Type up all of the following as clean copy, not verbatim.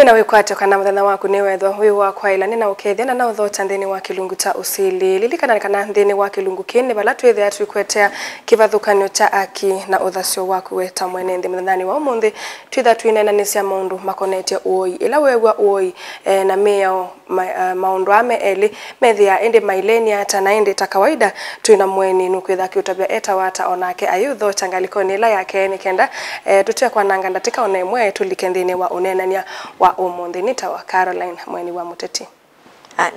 Nina wikwate kana muthenya waku ni wethwa wi wakwa ila nina ukethia na uthota nthini wa kilungu ta Usili lilikana kana nthini wa kilungu kini bala twithia twikwetea kivathukanio cha aki na uthacio waku weta mwene nthi muthenya wa umuthi twitha twinenanisia maundu makonetie Uoi ila wegwa Uoi na Miao maundu ame eli methia indi mailenia ata na indi ta kawaida twina mweni nukwitha kiutabia eta wata onake ayutho changalikoni ila yake ni kenda tutwe kwa nanga ndatika onemwe tulikenthini wa unenania wa umuthi nita wa Caroline mweni wa muteti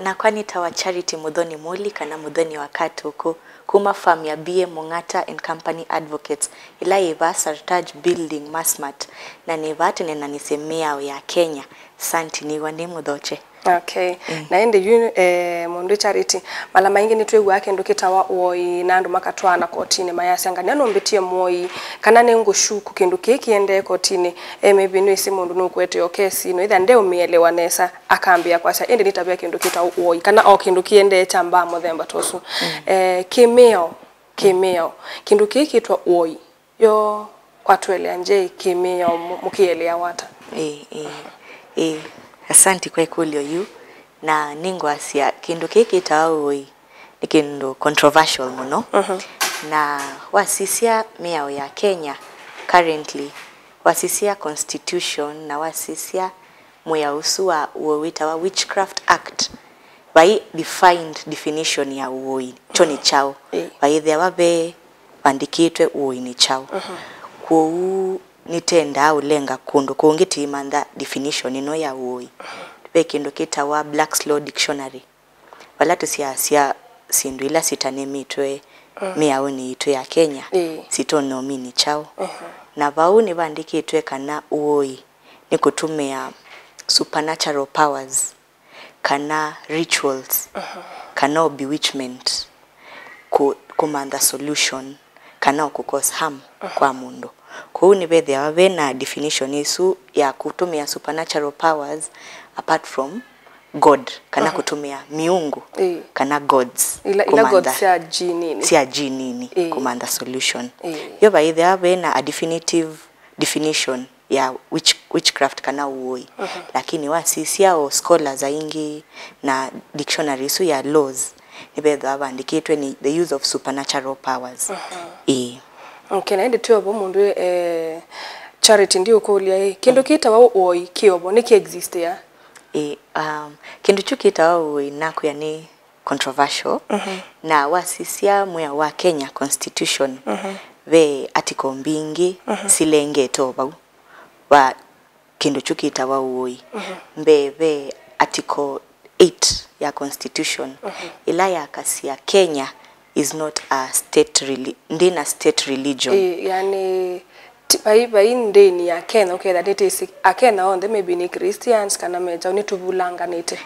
na kwani tawa Charity Muthoni Muli kana Muthoni wa Katuko kuma farm ya BA Mongata and Company Advocates ila iva Sartaj Building Masmat na nevate nena nisemea ya Kenya santi ni wande muthoche. Okay. Na indi mundu Charity mala maingi nitwegwa yake ndukita wa Uoi na andu makatwana kotini mayasi angania no mbitie Moi kana ne ngushuku kindu kiki ende kotini maybe no isi mundu nukwete okesi no itha ndeo mielewa nesa akambia kwasa indi nitabia kindu kita Uoi kana o kindu kiende chamba muthemba tosu kimeo kindu kiki twa Uoi yo kwatwele nje kimeo mukielea wata Asante kwa kulio yu na ningwasia kindu kiki ta Uoi ni kindu controversial muno na wasisia miao ya Kenya currently wasisia constitution na wasisia moya usua uowita wa Witchcraft Act by defined definition ya Uoi choni chao by the wabe bandikitwe Uoi ni chao ku nitenda ulenga kundu kungiti manda definition ino ya Uoi bekindo kita wa Black's Law Dictionary wala tusia sindu ila sitanemitwe miao ni itu ya Kenya sitono mini chao na bau ni bandikitwe kana Uoi ni kutumia supernatural powers kana rituals kana bewitchment kumanda solution kana kukose harm kwa mundu kwa ni bethe wabe na definition isu ya kutumia supernatural powers apart from God kana kutumia miungu kana gods ila gods sia jinini kumanda solution yo baithe wabe na a definitive definition ya witchcraft kana Uoi lakini wasisia o scholars aingi na dictionary su ya laws ni bethe abandikitwe ni the use of supernatural powers Okay, na indi tuobo mundu Charity ndio kulia kindu kita wa Uoi kiobo niki exist ya kindu chukita wa Uoi naku ya ni controversial na wasisia moya wa Kenya constitution ve article mbingi silenge toba wa kindu chukita wa Uoi ve article 8 ya constitution ila ya kasia Kenya is not a state religion yani bai ndeni ya Kenya okay that it is a Kenya on them maybe ni Christians kana meja nitubulanganite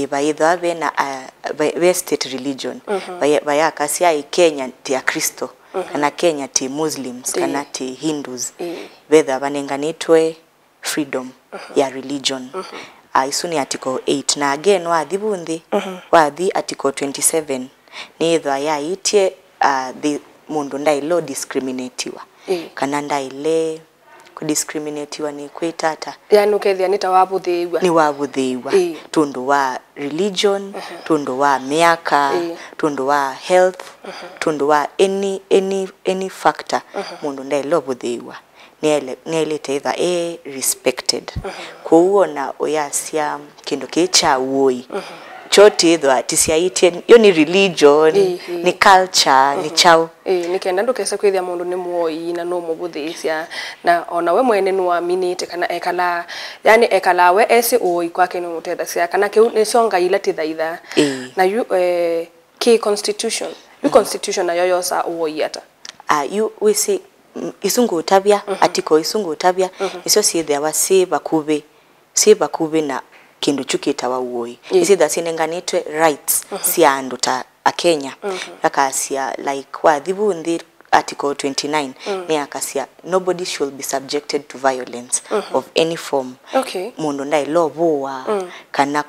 bai thabe na a state religion bai kasia Kenya ti ya Kristo kana Kenya ti Muslims kana ti Hindus betha banenganitwe freedom ya religion isuni article 8 na again wa thibundi wa the article 27 ni itha ya itie the mundu ndai law discriminatiwa kana ndai le kudiscriminatiwa ni kwitata yani ukethia ni wabuthiwa tundu wa religion tundu wa miaka tundu wa health tundu wa any factor mundu ndai law buthiwa niele teiva respected kuona oyasia kindu kicha Uoi choti thwa tisiaitie yo ni religion ni culture ni chao nikenda ndukesa kwithia mundu ni Muoi na no mubuthisia na ona we mwene no aminite kana ekala yani ekala we ese Uoi kwake no mutethasia kana ke ni songa ila tithaitha na you ki constitution constitution na yoyo sa Uoi ata you we see isungu utabia atiko isungu utabia iso siethe abase bakube na kindu chukita wa Uoi isi that sinenganitwe rights sia andu ta a Kenya akasia like wa thibundi article 29 ni akasia nobody should be subjected to violence of any form mundu ndai lobuwa kana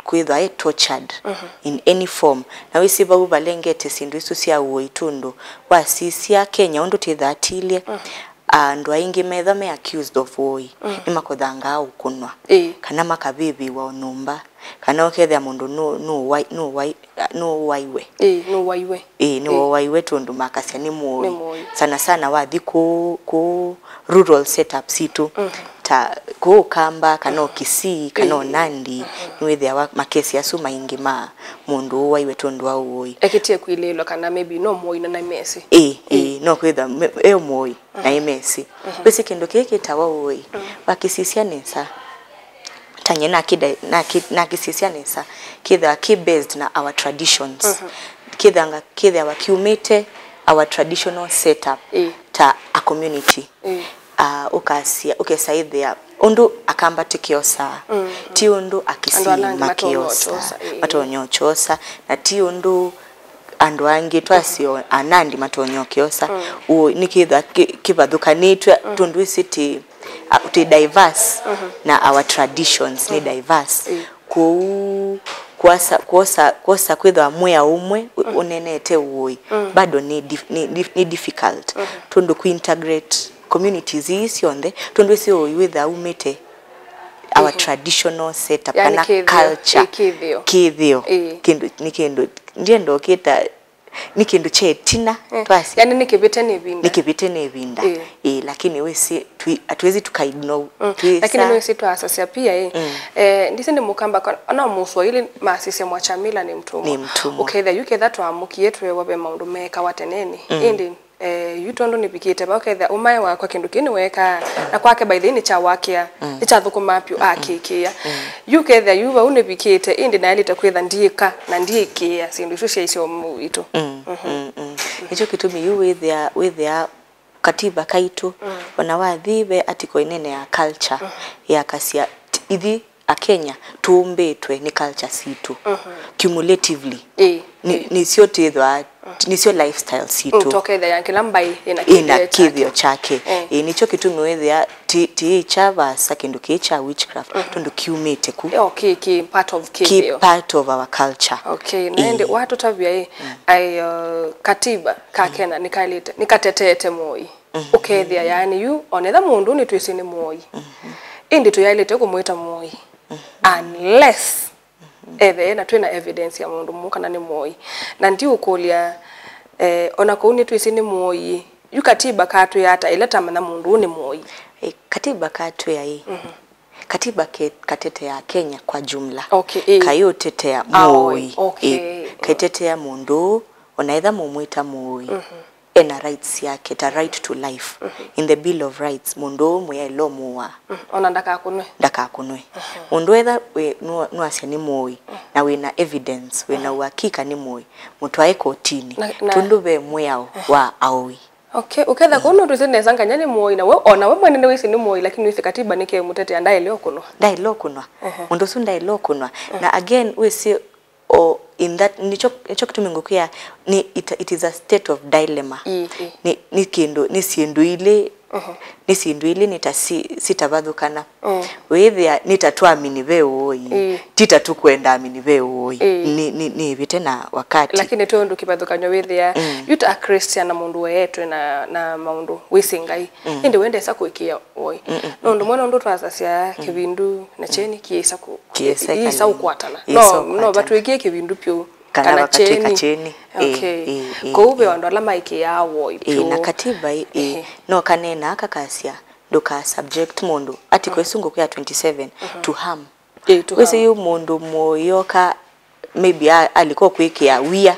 kwithwa tortured in any form na wisi ba ubalengete sindu isu sia Uoi tundu wasisia Kenya undu tithatilie andu aingi metha me accused of Uoi ni makothanga ukunwa kana makabibi wa numba kana okethia mundu no waiwe no waiwe tondu makasia ni Muoi sana sana wathi ku rural setup situ ta ku Kamba kana Kisii kana Nandi ni withia makesi asu maingi ma mundu waiwe tondu wa Uoi ekitie kwilelo kana maybe no Muoi na Mesi no kwitha Muoi na Mesi basi kindu kiki tawa Uoi bakisisia nesa tanye na kisisia nesa kitha based na our traditions kitha wakiumite our traditional setup ta a community ukasaithia undu akamba tikiosa ti undu akisima kiosa matonyochosa na ti undu andu angi twasio anandi matonyokiosa nikitha kibadhukanitwe tundu isiti to diverse na our traditions ni diverse kuosa kwitha mwea umwe unenete Uoi bado ni difficult tundu kuintegrate communities isionde tundu isi Uoi witha umite our traditional setup yani na culture kithio kindu ni kindu ndiendo kita ni kindu chetina twasi yani nikibite ni vinda lakini wesi atuwezi tukaignore lakini wesi tuasasia pia ndise ndi mukamba ona Muswahili masise mwachamila ni mtumwa uketha twamukie twe wabe maundu meka wateneni indi yutondo nipikite ba uketha umaye wakwa kindu kini weka na kwake by the ni cha wakia ni cha thukuma pyo akikia yuketha yuba unipikite indi na alita kwetha ndiika na ndiikia sindu shushe isio muito hicho kitumi yu withia katiba kaitu wana wathibe atiko inene ya culture ya kasia ithi a Kenya tuumbetwe ni culture situ cumulatively ni sio tithwa ni sio lifestyle situ toketha ya kila mbai ina kithio chake nicho kitumi withia ti chava sakindu kicha witchcraft tundu kiumite ku part of our culture nende watu tabia katiba ka Kenya nikatetete Muoi ukethia yani yu onetha mundu ni twisi ni Muoi indi tuyalite kumwita Muoi unless na twina evidence ya mundu mukana ni Muoi na ndi ukolia ona ko ni twisi ni Muoi yukatiba katu yata ileta mana mundu ni Muoi katiba katu ya katiba katete ya Kenya kwa jumla kayo tete ya Muoi katete ya mundu onaitha mumwita Muoi ena rights yake ta right to life in the bill of rights mundu mwelo muwa ona ndakakunwe mundu etha we no asia ni Muoi na we na evidence we na uhakika ni Muoi mutwae kotini tundu be mwao wa Aoi uketha kono tuzene sanganya ni Muoi na we ona we mwenene wisi ni Muoi lakini wisi katiba nike mutete andaye leo kunwa mundu sunda leo kunwa na again we see in that nicho kitumingukia ni it is a state of dilemma ni kindu ni sindu ile ni sindu ile sitavadhukana wethia nitatwamini be Uoi titatukwenda amini be Uoi ni vite na wakati lakini tondu kibadhukanyo wethia yuta a Christian na mundu wetu na maundu wisingai indi wende esa kuikia Uoi nondu mwana ndo twasasia kivindu na cheni kiesa isa ukwatana no batwekie kivindu pyo kana cheni koube wando ala maiki ya Uoi pyo na katiba no kanena akakasia doka subject mundu atiko esungu kwa 27 to harm wese yu mundu moyoka maybe alikuwa kuikia wia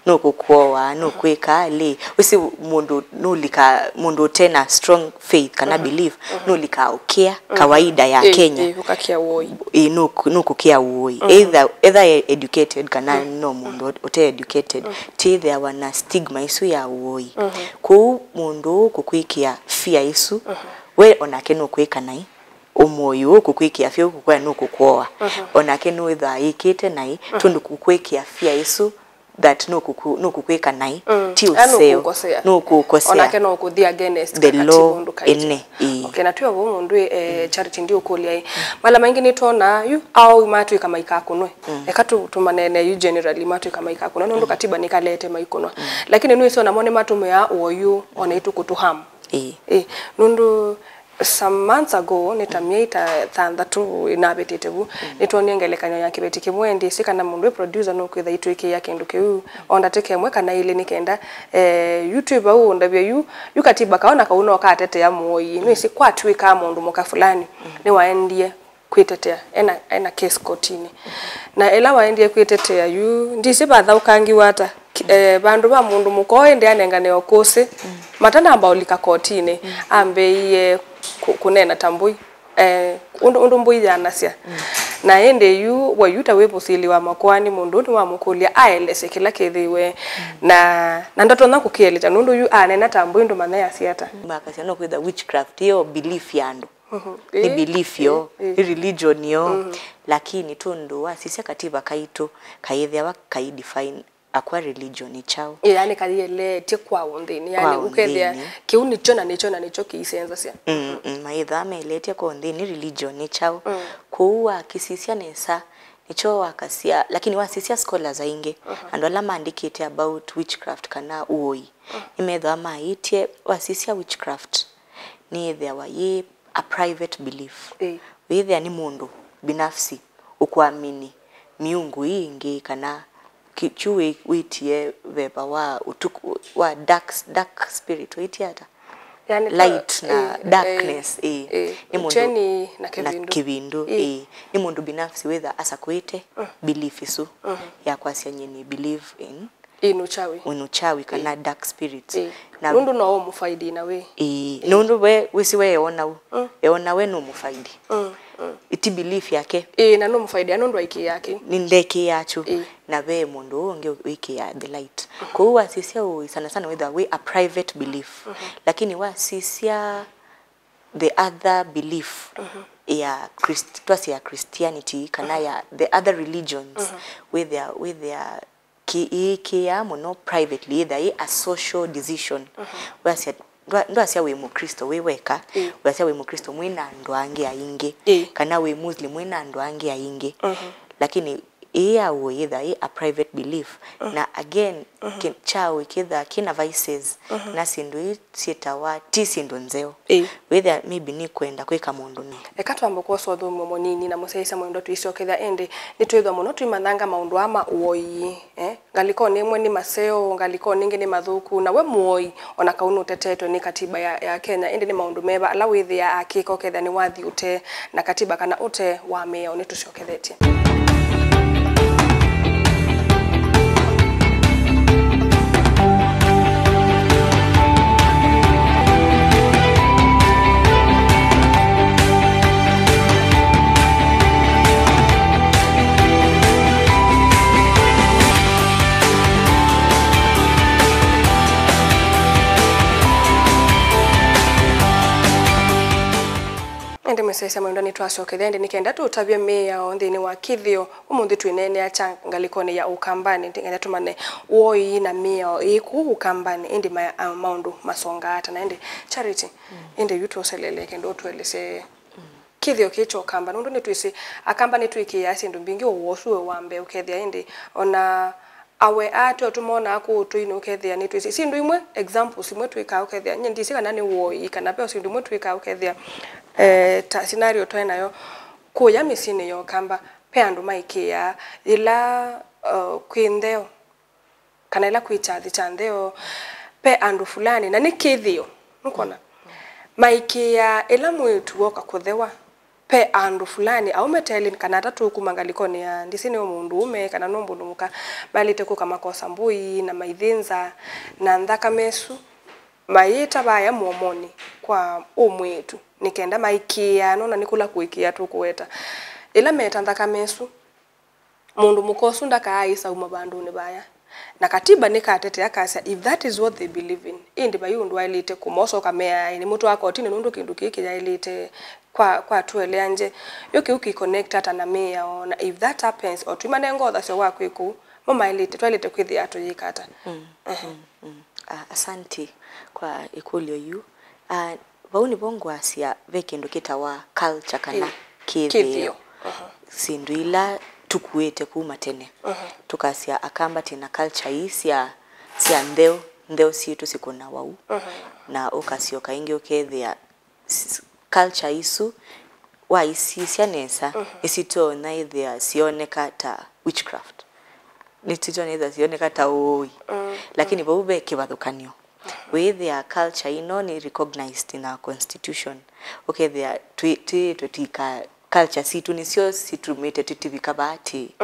no kukuoa no kuika ali wese mundu nulika mundu tena strong faith kana believe nulika ukia kawaida ya Kenya ukakia Uoi no kukia Uoi either educated kana no mundu ote educated ti there wana stigma isu ya Uoi ku mundu kukuikia fear isu we onake no kuika nai Umoyo kukwikia fyo kukwa no kukuoa onake no itha ikite nai tundu kukwikia fia isu that no kukwika nai ti useo no kukosea onake no kuthi against the law ene na tuwa mundu charity ndio kulia mala maingi ni tona yu au matu kama ikakunwe ekatu tumanene yu generally matu kama ikakunwe ndo katiba nikalete maikunwa lakini no iso na mone matu ya Uoi onaitu kutuham nundu some months ago nitamiita thandatu inabetitebu nitwonie ngelekanyo ya kibeti kimwe ndisi kana mundu producer no kwitha itwiki ya kindu kiu onda tekemwe kana ile nikenda YouTube au ndabye yu katiba kaona kauna katete ya Moi no isi kwatwika mundu muka fulani ni waendie kwitetea ena case kotini na ela waendie kwitetea yu ndisi bathaukangi wata bandu ba mundu mukoe ndi anengane okose matana amba ulika kotini ambe kunena tambui undu mbui janasia na ende yu wayuta we Usili wa makwani mundu ni wa mukulia aelese kila kithiwe na ndato na kukieleta nundu yu anena tambui ndo manaya siata makasi no kwitha witchcraft yo belief yandu ni belief yo religion yo lakini tundu wasisia katiba kaito kaithia wa kaidefine akwa religion chao yani kaliele tikwa wondeni yani ukethia kiuni chona nicho kiisenza sia maitha melete kwa wondeni religion chao kuwa kisisia nesa nicho wakasia lakini wasisia scholars ainge and wala maandikite about witchcraft kana uoi imetha maitie wasisia witchcraft ni there wa ye a private belief withe ni mundu binafsi ukuamini miungu ingi kana kichuwe witie veba wa utuku wa dark spirit witiata yani light na darkness ni mundu na kivindu ni mundu binafsi whether asakwite belief isu ya kwasia nyeni believe in inuchawi kana dark spirits na nundu no mufaidi na we nundu we wisiwe eona we no mufaidi iti belief yake na no mufaidi anundu aiki yake ni ndeke yachu na we mundu onge wiki ya the light kwa sisia sana whether we a private belief lakini sisia the other belief ya Christianity kana ya the other religions with their ki ya mono privately either a social decision ndo asia we mukristo we weka asia we mukristo mwina ndo ange ainge kana we muslim mwina ndo ange ainge lakini wo either a private belief na again chao ikitha kina vices na sindu sietawa ti sindu nzeo whether maybe ni kwenda kwika mundu ni ekatwamba kwa so thumu monini na museisa mwendo tuisoketha ende nitwithwa muno tuimananga maundu ama uoi ngaliko ni mwe ni maseo ngaliko ningi ni mathuku na we muoi ona kaunu tetetwe ni katiba ya Kenya ende ni maundu meba ala withia akiko ketha ni wathi ute na katiba kana ute wa meo ni tucokethetie ende mesesa mwendo ni twacoketha ende nikenda tutabia meya ondini wa kithio umuthi twinene acha ngalikone ya ukambani ngenda tumane Uoi Na Miao iku ukambani ende maundu masonga ata na ende Charity ende yuto seleleke ndo twelese kithio kicho kamba ndo ni twisi akamba ni twiki ya sindu mbingi wosuwe wambe ukethia ende ona awe ato tumona aku tuino ukethia ni twisi sindu imwe example simwe twika ukethia nyendi sikana ni Uoi kana pe sindu imwe twika ukethia ta scenario twainayo kuya misine yo kamba pe andu maikia ila kwindeo kana ila kwichathi chandeo pe andu fulani na nikithio nkona maikia ila mwitu woka kuthewa pe andu fulani au meteli kana tatu kumangalikoni ya ndisine mundu ume kana no mundu muka balite ku kama kosa mbui na maithinza na ndaka mesu mayita baya muomoni kwa umwetu nikenda maikia nona nikula kuikia tu kuweta ila meta ndaka mesu mundu mukosu ndaka aisa umabandu ne baya na katiba nikatete akasa if that is what they believe in indi bayundu ailite kumoso kamea ni mtu wako tini nundu kindu kiki yailite kwa tuele anje yoki uki connect ata na meya ona if that happens or tumane ngodha sio wako iku mama ilite twalite kwithi ato yikata asante kwa ikulio yu bauni bongo asia vekindu kitawa culture kana kithio sindu ila tukuete kuma tene tukasia akamba tena culture hii sia ndeo ndeo situ sikuna wau na ukasioka ingi ukethia culture isu wa isisia nesa isito na ithia sioneka ta witchcraft nitito na ithia sioneka ta oi lakini baube kibathukanio with their culture ino ni recognized in our constitution ukethia tutika culture situ nisio situmite tutivika bahati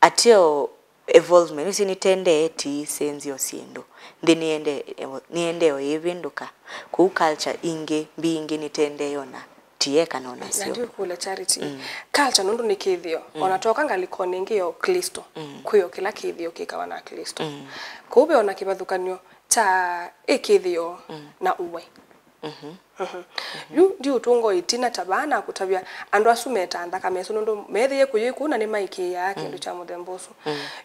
atio evolvement isi nitende eti senzi osiendo ndi niende oivinduka ku culture inge bingi nitende yona tieka nona sio ndio kula charity culture nundu nikithio onatoka ngalikone ngio Kristo kuyo kila kithio kikawa na Kristo kube ona kibathukanio ta ikithio na uwe yu ndi utungo itina tabana kutabia andu asumeta andaka meso nundu methie kuyikuna ni maiki ya kindu cha muthemboso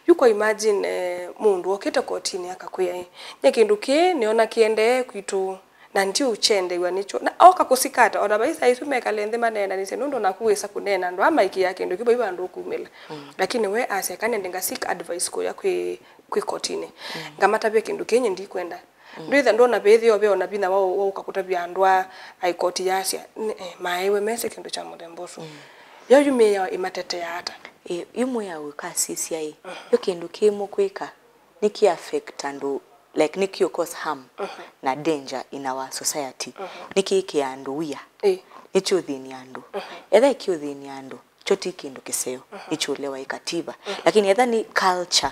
yuko imagine mundu okite kotini akakuya nye kindu ki niona kiende kwitu na ndio uchende wa nicho na oka kusikata ona baisa isumeka lende manena nise nundu nakuwesa kunena ndo amaiki ya kindu kibo iba ndo kumela lakini we asekane ndinga seek advice ko ya kwi kotini ngamatabia kindu kenye ndi kwenda nditha ndona bethio be ona bina wao ukakutabia andwa aikoti yasia maiwe mese kindu cha muthemboso yo yume ya imatete yata imwe ya ukasisia yo kindu kimo kwika niki affect andu like niki cause harm na danger in our society niki kiandu wia nicho thini andu etha ikio thini andu choti kindu kiseo ichulewa ikatiba lakini etha ni culture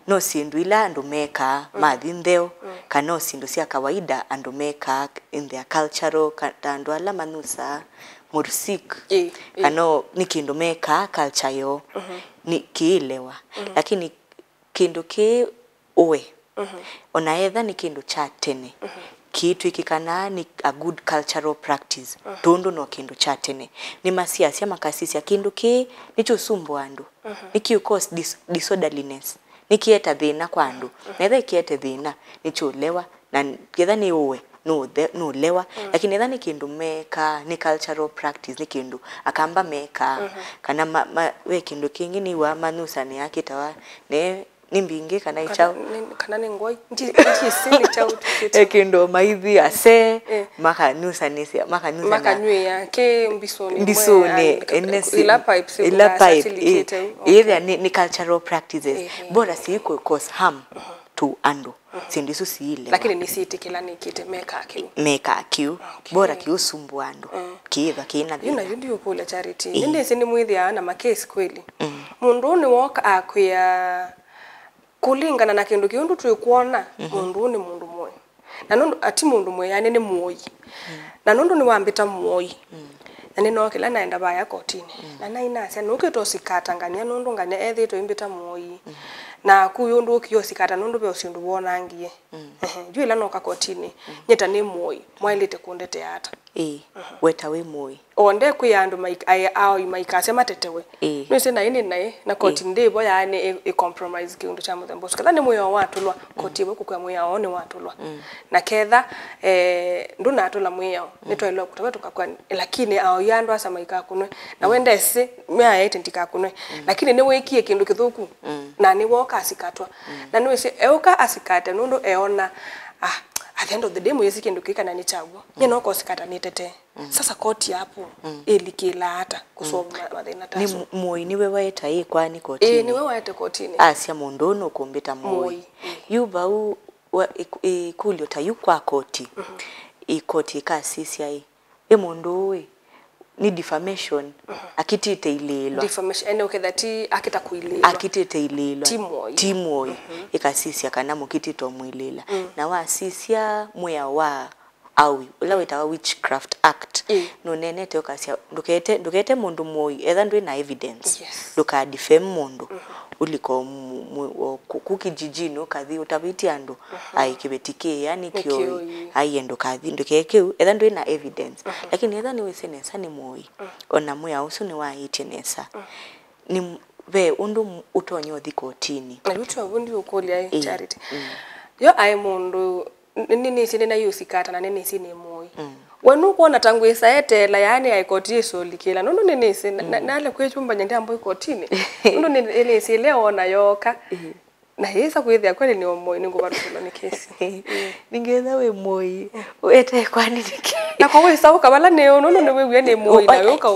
no sindu ila andu meka mathindeo kana sindu cia kawaida andu meka in their cultural andu ala manusa mursik kana ni kindu meka culture yo ni kiilewa lakini kindu ki owe ona etha ni kindu cha tene kitu ikikana ni a good cultural practice tundu no kindu cha tene ni masiasia makasisia kindu ki nicho sumbu andu niki cause disorderliness nikieta thina kwa andu netha ikiete thina nichulewa na ketha ni uwe no lewa lakini etha ni kindu meka ni cultural practice ni kindu akamba meka kana we kindu kingi ni wa manusa ni akitawa ne nimbingi kana ichao kana ni ngoi nti chao kindu maithi ase makanusa nisi makanywe yake mbisoni enesi ila pipe either ni cultural practices bora si cause harm to andu sindisu siile lakini nisitikila nikite meka akiu bora kiusumbu andu kiitha kina thina ndio kula charity ninde sini mwithia na makesi kweli mundu ni woka akuya kulingana na kindu kiundu tuikuona mundu ni mundu moyo na nundu ati mundu moyo yani ni moyi na nundu ni wambita moyi na nino kila naenda baya kotini na nainasya nukito sikatangania nundu ngane ethito imbita moyi na kuyundu ukiyosikata nundu be usindu wonangie juu ila noka kotini nyeta ni moyi mwailite kundete ata weta we moyi onde kuyandu maikase matetewe nise na ini nae na koti ndebo yani e compromise kindu cha muthemboso kada ni moyo watulwa koti boku kwa moyo one watulwa na ketha nduna atula moyo nitwailo kutawe tukakwa lakini ao yandu asa maika kunwe na wende se mea identika kunwe lakini ni wekie kindu kithuku na ni woka asikatwa na ni wese euka asikate nundu eona at the end of the day mwezi kindu kikana ni chaguo nyeno ko sikata nitete sasa koti hapo ilikila hata kusolve mathina taso ni moi ni wewe eta kwani kotini ni wewe eta kotini asia mundu no kumbita moi yuba u kulio tayukwa koti ikoti kasisia mundu we ni defamation akitite ililo defamation ene ukethati akita kuililo akitite ililo timoi ikasisia kana mukitito mwilila na wasisia muya wa awi ulaweta witchcraft act no nenete okasia ndukete mundu moi etha ndwe na evidence duka defame mundu uliko kukijijino kathi utabiti andu aikibetike yani kyo aiendo kathi ndukeke etha ndwe na evidence lakini etha ni wesenesa ni moi ona muya usu ni wa itenesa ni ve undu utonyo thikotini na yutu abundi ukolia charity yo ai mundu nini sine na yusikata na nini sine moi wenu kuona tangu isaetela yani aikoti isolikila nundu nini sine nale kwechumba nyende ambo ikotini nundu nini sile ona yoka na yesa kwithia kweli ni omoi ningo barutula ni kesi ningetha we moi wete kwani niki na kwa wesa ukabala ne ono no we ne moi na we uka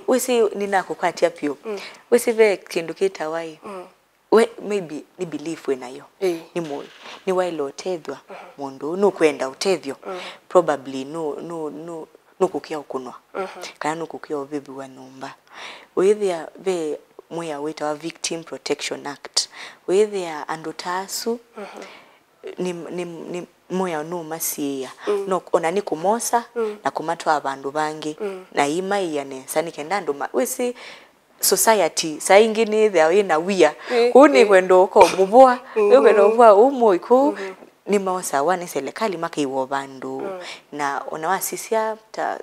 wisi ninakukatia pio wisi ve kindu kitawai we maybe ni belief we nayo ni moi ni wailo utethwa mundu no kwenda utethyo probably no kukia ukunwa kana no kukia ubibi wa nyumba withia ve muya wita wa Victim Protection Act withia andotasu ni muya no masia no ona ni kumosa na kumatwa abandu bangi na ima iyane sani kenda ndo wisi society saingine there ina wia kuni kwendo uko mubwa kwendo mubwa umoiku ni maosa wane serikali makaiwo bandu na onawasisia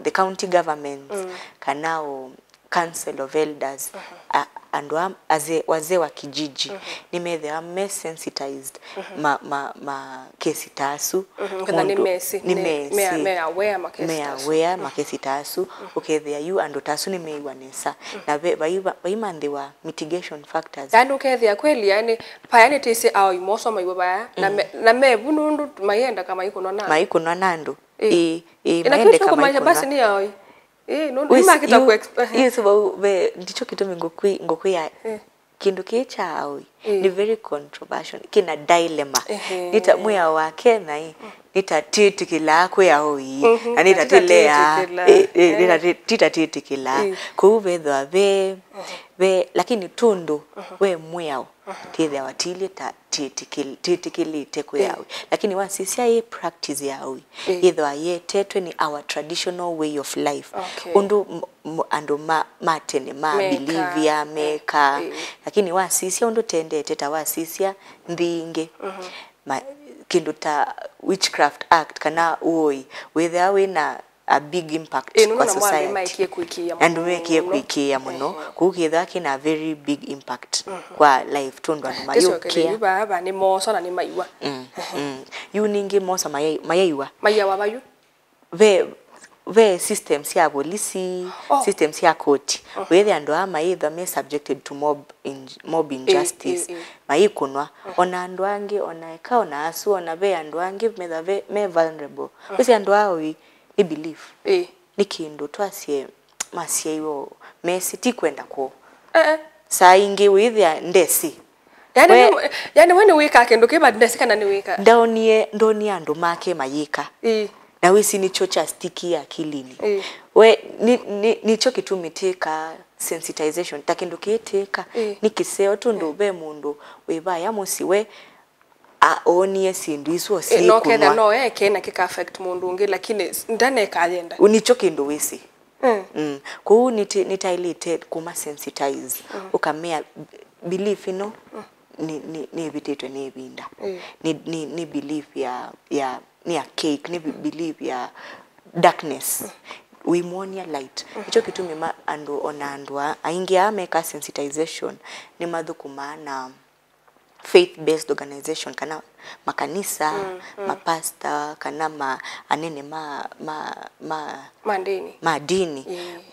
the county governments kanao council of elders and wazee wa kijiji nimethea mess sensitized ma kesi tasu kana ni mesi me aware ma kesi tasu ukethea you and tasu ni meiwanesa na baimandhiwa mitigation factors yani ukethea kweli yani payane tisi au imoso maiwa na mebunundu mayenda kama iko na nandu maende kama basi ni yao no makita ku yes we ndicho kitumi ngokwi ya kindu kichao ni very controversial kina dilemma nitamwea wake na nitatiti kila kwa yao na nitatilea nitatiti kila kuvedwa ve lakini tundu we mwao tithia watili ta titikili teko yawe lakini wasisia ye practice yawe either ye tetwe ni our traditional way of life undu ando matene believe ya meka lakini wasisia undu tende teta wasisia ndinge kindu ta witchcraft act kana uoi whether we na a big impact kwa society and make kuikia muno kugitha kina very big impact kwa life tundwa na mayukia baba ni moso na ni maiwa you ninge moso maiwa bayu ve systems ya polisi systems ya court whether ando ama either me subjected to mob injustice maikunwa ona ando ange ona eka ona asu ona ve ando ange me vulnerable wese ando awi ni belief ni kindu twasie masie yo mesi ti kwenda ko saa ingi withia ndesi yani wene wika kindu kiba ndesi kana ni wika ndoni andu make mayika na wisi ni chocha sticky akilini we nicho kitumiteka sensitization takindu kiteka nikiseo tundu be mundu webaya musiwe onie sindu iso si no kenda no kena kika affect mundu ungi lakini ndane kaenda unicho kindu wisi ku nitailite kuma sensitize ukamea belief ino ni bitetwe ni binda ni belief ya ni a cake ni belief ya darkness we mourn light icho kitumi ando onandwa aingia make sensitization ni madhukuma na faith based organization kana makanisa mapasta kana anene madini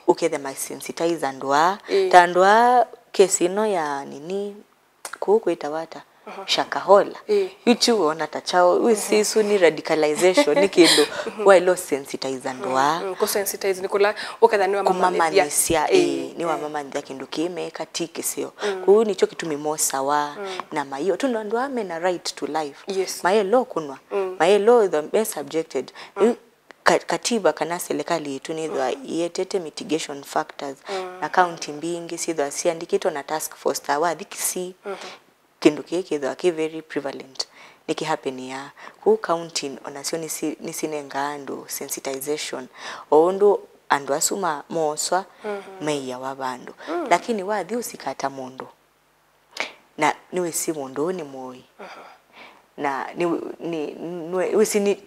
ukethe ma sensitize andwa tandwa kesino ya nini kukwita wata shakahola hichu ona tachao wisisu ni radicalization ni kindu wailo sensitize andwa ko sensitize nikola uketha ni wa mama ni wa mama ndia kindu kime katike sio ku nicho kitumi mosa wa na mayo tundu ame na right to life maelo kunwa maelo the best subjected katiba kana serikali yetu ni yetete mitigation factors na county mbingi sidwa siandikito na task force tawa dikisi kindu kike the very prevalent niki happen ya ku counting onasio ni sinengando sensitization ondo ando asuma moswa meya wabandu lakini wathi usikata mundu na niwe si mundu ni moi na ni wisi ni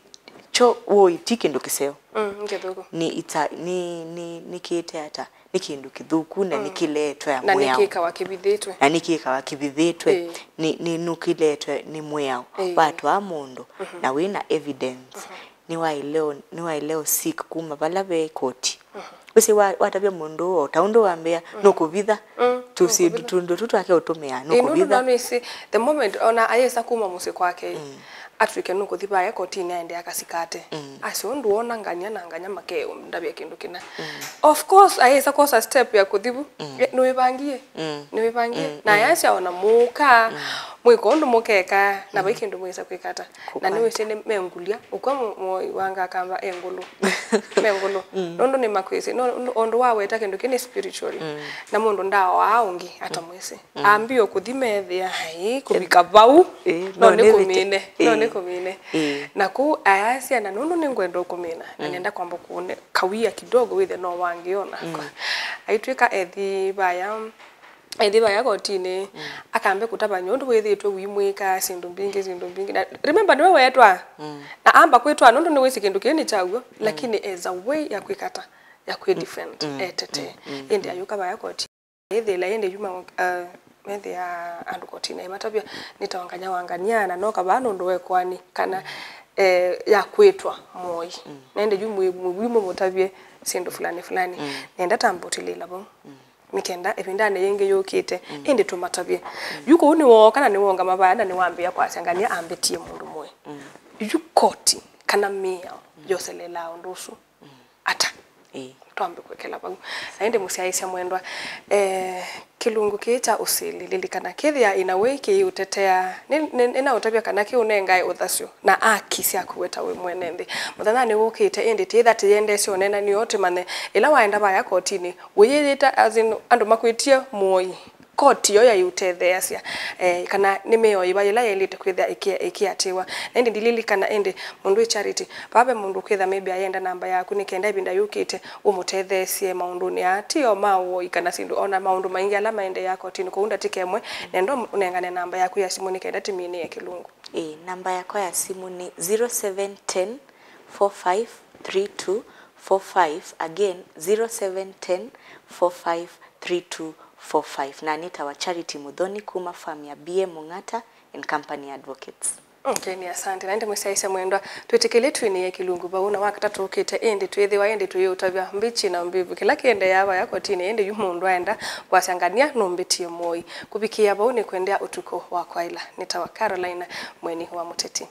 cho woi tikindu kiseo ngedogo ni kite hata nikindu kithuku na nikiletwe na nikika wakibithitwe ni nukiletwe ni mwao watu wa mundu na wina evidence ni waileo sick kuma bala be koti wisi watabia mundu taundu wambea no kubitha tusi tundu tutake utumia no kubitha no isi the moment ona ayesa kuma musi kwake Africa no kuthi baya kotini ende akasikate aso ndu ona nganya makeo ndabya kindu kina of course ayesa kosa step ya kuthibu no wibangie na yasha ona muka mwikondo mukeka na bakindu mwesa kwikata na niwe sene mengulia ukwa wanga kamba engulu mengulu nondo ni makwese no ondo wawe takindu kini spiritually na mundu ndawo aungi atamwese ambio kuthimethia hai kubika bau no ni kumine na ku ayasya na nondo ni ngwendo kumina na nenda kwamba kuone kawia kidogo withe no wangiona aitwika ethi baya kotini akambe kutaba nyondo wethitwe wimwika sindu mbingi remember niwe wetwa na amba kwetwa nondo ni wesi kindu kini chaguo lakini as a way ya kwikata ya kwe different etete ende ayuka baya kotini ethela ende yuma methe ya andu kotini matabia nitawanganyana no kabano ndo wekwani kana ya kwetwa moi nende yumwe mutabie sindu fulani nenda tambotilila bo mikenda epindane yenge yokite ende tumatabie yuko uni wokana ni wonga mabanda ni wambia kwa sangania ambetie mundu moyo yukoti kana mia yoselela ondosu ata tuambe kwekela bagu aende musiaisha mwendwa kilungu kicha usili lilikana kithia ina wiki utetea ina utabia kana ki unenga uthasyo na akisia kuweta we mwenende muthana ni wukite indi titha tiyende sio nena ni yote mane ila waenda baya kotini wiyita azin andu makwitie moi koti yo ya yutetheasia kana nimeyo ibayila yelite kwitha ikiatiwa ende ndililikana ende mundu charity babe mundu kwitha maybe ayenda namba yaku nikenda ibinda yukite umutethesie maundu ni atio mawo ikana sindu ona maundu maingi ala maende yako tini kuunda tikemwe nendo unengane namba yaku ya simu nikenda timini ya kilungu namba yako ya simu ni 0710 453245 again 0710 453245 na nita wa Charity Mudhoni kuma farm ya BM Mungata and Company Advocates. Okay, ni asante. Na ndio msaisa mwendwa twetekele twini ya kilungu bauna wakatatu ukite ende twethe waende tuyotabya mbichi na mbivu kila kiende yaba yako tini ende yumundu aenda kwasangania no mbitie moi kubikia baune kwendea utuko wa kwaila nitawa Carolina mweni wa Muteti.